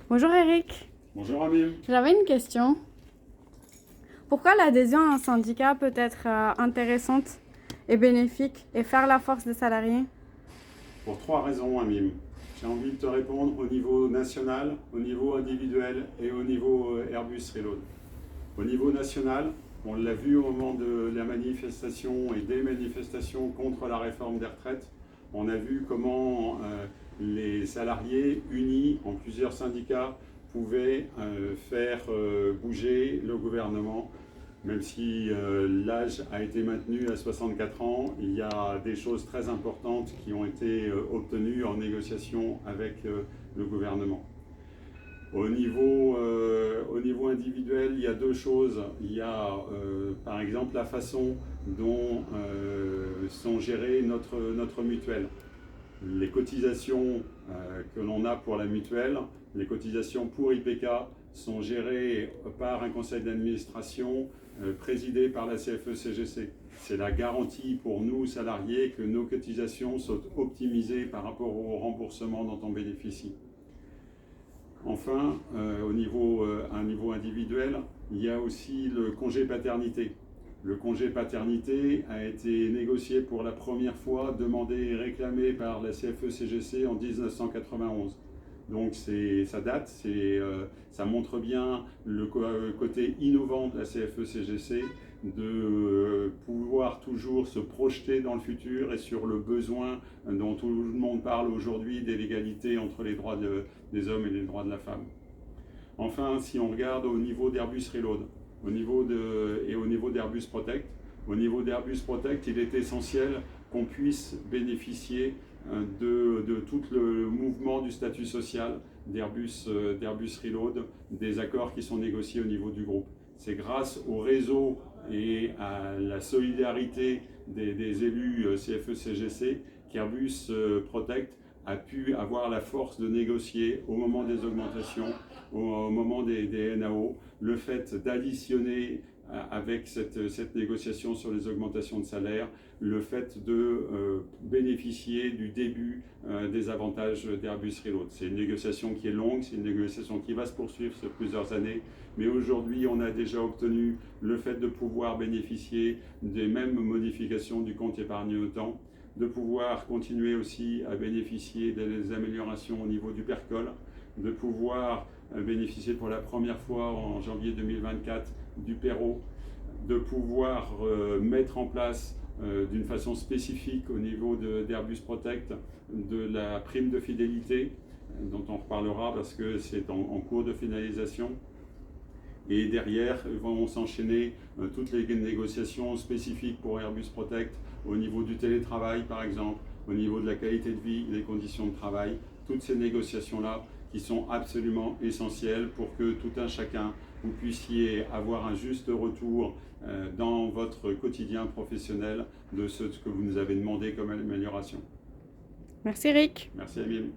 Bonjour Eric, Bonjour Amir. j'avais une question. Pourquoi l'adhésion à un syndicat peut être intéressante et bénéfique et faire la force des salariés? Pour trois raisons, Amim. J'ai envie de te répondre au niveau national, au niveau individuel et au niveau Airbus Reload. Au niveau national, on l'a vu au moment de la manifestation et des manifestations contre la réforme des retraites. On a vu comment les salariés unis en plusieurs syndicats pouvaient faire bouger le gouvernement. Même si l'âge a été maintenu à 64 ans, il y a des choses très importantes qui ont été obtenues en négociation avec le gouvernement. Au niveau individuel, il y a deux choses. Il y a par exemple la façon dont sont gérées notre mutuelle. Les cotisations que l'on a pour la mutuelle, les cotisations pour IPK sont gérées par un conseil d'administration présidé par la CFE-CGC. C'est la garantie pour nous, salariés, que nos cotisations sont optimisées par rapport au remboursement dont on bénéficie. Enfin, à un niveau individuel, il y a aussi le congé paternité. Le congé paternité a été négocié pour la première fois, demandé et réclamé par la CFE-CGC en 1991. Donc ça date, ça montre bien le côté innovant de la CFE-CGC de pouvoir toujours se projeter dans le futur et sur le besoin dont tout le monde parle aujourd'hui de l'égalité entre les droits des hommes et les droits de la femme. Enfin, si on regarde au niveau d'Airbus Reload et au niveau d'Airbus Protect, au niveau d'Airbus Protect, il est essentiel qu'on puisse bénéficier de tout le mouvement du statut social d'Airbus Reload, des accords qui sont négociés au niveau du groupe. C'est grâce au réseau et à la solidarité des élus CFE-CGC qu'Airbus Protect a pu avoir la force de négocier au moment des augmentations, au moment des NAO, le fait d'additionner avec cette négociation sur les augmentations de salaire, le fait de bénéficier du début des avantages d'Airbus Reload. C'est une négociation qui est longue, c'est une négociation qui va se poursuivre sur plusieurs années, mais aujourd'hui on a déjà obtenu le fait de pouvoir bénéficier des mêmes modifications du compte épargne-temps, de pouvoir continuer aussi à bénéficier des améliorations au niveau du PERCOL, de pouvoir bénéficier pour la première fois en janvier 2024 du PERO, de pouvoir mettre en place d'une façon spécifique au niveau d'Airbus Protect de la prime de fidélité, dont on reparlera parce que c'est en cours de finalisation. Et derrière vont s'enchaîner toutes les négociations spécifiques pour Airbus Protect au niveau du télétravail par exemple, au niveau de la qualité de vie, des conditions de travail, toutes ces négociations-là qui sont absolument essentielles pour que tout un chacun, vous puissiez avoir un juste retour dans votre quotidien professionnel de ce que vous nous avez demandé comme amélioration. Merci Eric. Merci Amine.